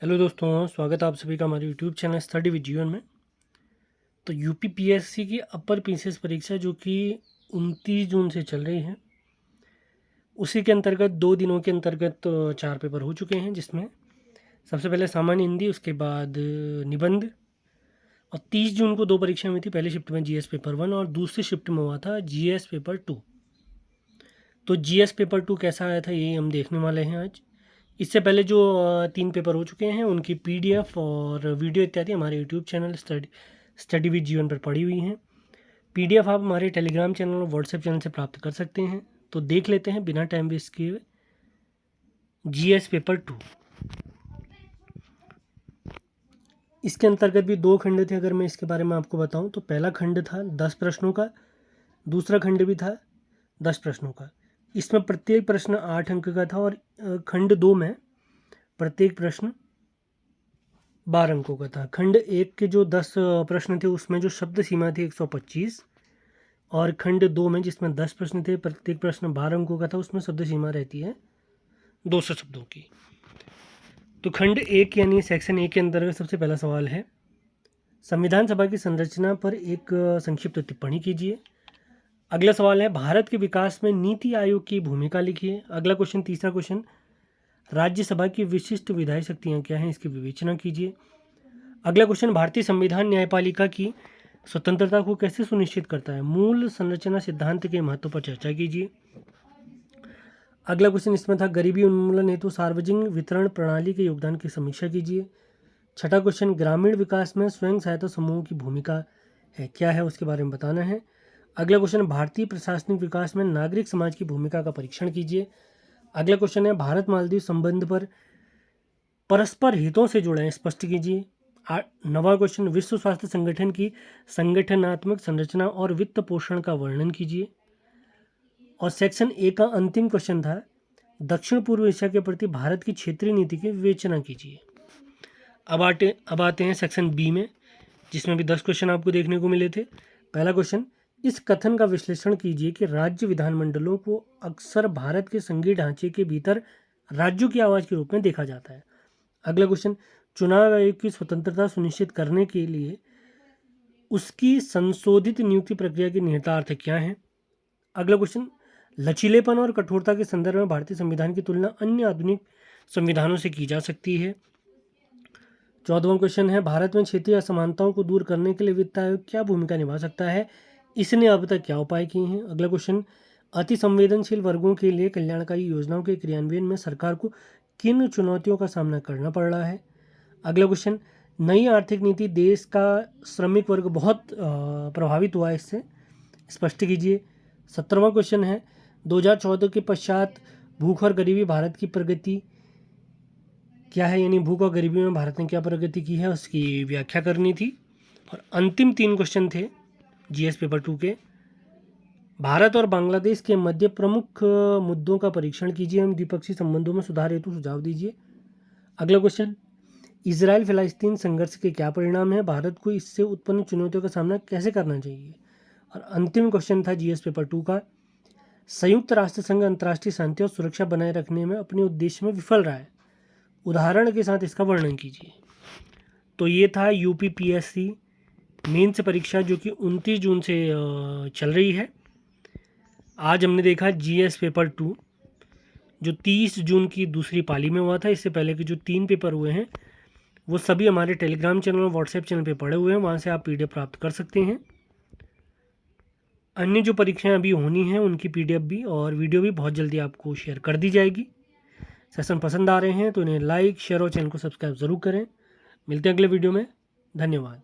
Hello दोस्तों, स्वागत है आप सभी का हमारे यूट्यूब चैनल स्टडी विद जीवन में। तो यूपीपीएससी की अपर पीसीएस परीक्षा जो कि 29 जून से चल रही है, उसी के अंतर्गत 2 दिनों के अंतर्गत 4 पेपर हो चुके हैं, जिसमें सबसे पहले सामान्य हिंदी, उसके बाद निबंध। और 30 जून को 2 परीक्षाएं हुई थी। पहली शिफ्ट में जीएस पेपर 1 और दूसरी शिफ्ट में हुआ था जीएस पेपर 2। तो जीएस पेपर 2 कैसा आया था, यही हम देखने वाले हैं आज। इससे पहले जो 3 पेपर हो चुके हैं, उनकी पीडीएफ और वीडियो इत्यादि हमारे यूट्यूब चैनल स्टडी विद जीवन पर पड़ी हुई हैं। पीडीएफ आप हमारे टेलीग्राम चैनल और व्हाट्सएप चैनल से प्राप्त कर सकते हैं। तो देख लेते हैं बिना टाइम वेस्ट किए जीएस पेपर 2। इसके अंतर्गत भी 2 खंड थे। अगर मैं इसके बारे में आपको बताऊं तो पहला खंड था 10 प्रश्नों का, दूसरा खंड भी था 10 प्रश्नों का। इसमें प्रत्येक प्रश्न 8 अंक का था और खंड 2 में प्रत्येक प्रश्न 12 अंकों का था। खंड 1 के जो 10 प्रश्न थे उसमें जो शब्द सीमा थी 125, और खंड 2 में जिसमें 10 प्रश्न थे, प्रत्येक प्रश्न 12 अंकों का था, उसमें शब्द सीमा रहती है 200 शब्दों की। तो खंड 1 यानी सेक्शन 1 के अंतर्गत सबसे पहला सवाल है, संविधान सभा की संरचना पर एक संक्षिप्त टिप्पणी कीजिए। अगला सवाल है, भारत के विकास में नीति आयोग की भूमिका लिखिए। अगला क्वेश्चन, तीसरा क्वेश्चन, राज्यसभा की विशिष्ट विधायी शक्तियाँ क्या हैं, इसकी विवेचना कीजिए। अगला क्वेश्चन, भारतीय संविधान न्यायपालिका की स्वतंत्रता को कैसे सुनिश्चित करता है, मूल संरचना सिद्धांत के महत्व पर चर्चा कीजिए। अगला क्वेश्चन इसमें था, गरीबी उन्मूलन हेतु सार्वजनिक वितरण प्रणाली के योगदान की समीक्षा कीजिए। छठा क्वेश्चन, ग्रामीण विकास में स्वयं सहायता समूह की भूमिका है क्या है, उसके बारे में बताना है। अगला क्वेश्चन, भारतीय प्रशासनिक विकास में नागरिक समाज की भूमिका का परीक्षण कीजिए। अगला क्वेश्चन है, भारत मालदीव संबंध पर परस्पर हितों से जुड़े स्पष्ट कीजिए। 9वां क्वेश्चन, विश्व स्वास्थ्य संगठन की संगठनात्मक संरचना और वित्त पोषण का वर्णन कीजिए। और सेक्शन ए का अंतिम क्वेश्चन था, दक्षिण पूर्व एशिया के प्रति भारत की क्षेत्रीय नीति की विवेचना कीजिए। अब आते हैं सेक्शन बी में, जिसमें भी 10 क्वेश्चन आपको देखने को मिले थे। पहला क्वेश्चन, इस कथन का विश्लेषण कीजिए कि राज्य विधानमंडलों को अक्सर भारत के संघीय ढांचे के भीतर राज्यों की आवाज़ के रूप में देखा जाता है। अगला क्वेश्चन, चुनाव आयोग की स्वतंत्रता सुनिश्चित करने के लिए उसकी संशोधित नियुक्ति प्रक्रिया के निहितार्थ क्या हैं। अगला क्वेश्चन, लचीलेपन और कठोरता के संदर्भ में भारतीय संविधान की तुलना अन्य आधुनिक संविधानों से की जा सकती है। 14वां क्वेश्चन है, भारत में क्षेत्रीय असमानताओं को दूर करने के लिए वित्त आयोग क्या भूमिका निभा सकता है, इसने अब तक क्या उपाय किए हैं। अगला क्वेश्चन, अति संवेदनशील वर्गों के लिए कल्याणकारी योजनाओं के क्रियान्वयन में सरकार को किन चुनौतियों का सामना करना पड़ रहा है। अगला क्वेश्चन, नई आर्थिक नीति देश का श्रमिक वर्ग बहुत प्रभावित हुआ है, इससे स्पष्ट कीजिए। 17वां क्वेश्चन है, 2014 के पश्चात भूख और गरीबी भारत की प्रगति क्या है, यानी भूख और गरीबी में भारत ने क्या प्रगति की है, उसकी व्याख्या करनी थी। और अंतिम 3 क्वेश्चन थे जीएस पेपर 2 के, भारत और बांग्लादेश के मध्य प्रमुख मुद्दों का परीक्षण कीजिए एवं द्विपक्षीय संबंधों में सुधार हेतु सुझाव दीजिए। अगला क्वेश्चन, इजराइल फिलिस्तीन संघर्ष के क्या परिणाम है, भारत को इससे उत्पन्न चुनौतियों का सामना कैसे करना चाहिए। और अंतिम क्वेश्चन था जीएस पेपर 2 का, संयुक्त राष्ट्र संघ अंतर्राष्ट्रीय शांति और सुरक्षा बनाए रखने में अपने उद्देश्य में विफल रहा है, उदाहरण के साथ इसका वर्णन कीजिए। तो ये था यूपीपीएससी मेंस परीक्षा जो कि 29 जून से चल रही है। आज हमने देखा जीएस पेपर 2 जो 30 जून की दूसरी पाली में हुआ था। इससे पहले के जो 3 पेपर हुए हैं वो सभी हमारे टेलीग्राम चैनल और व्हाट्सएप चैनल पे पड़े हुए हैं, वहाँ से आप पीडीएफ प्राप्त कर सकते हैं। अन्य जो परीक्षाएं अभी होनी हैं उनकी पीडीएफ भी और वीडियो भी बहुत जल्दी आपको शेयर कर दी जाएगी। सेशन पसंद आ रहे हैं तो इन्हें लाइक, शेयर और चैनल को सब्सक्राइब ज़रूर करें। मिलते हैं अगले वीडियो में। धन्यवाद।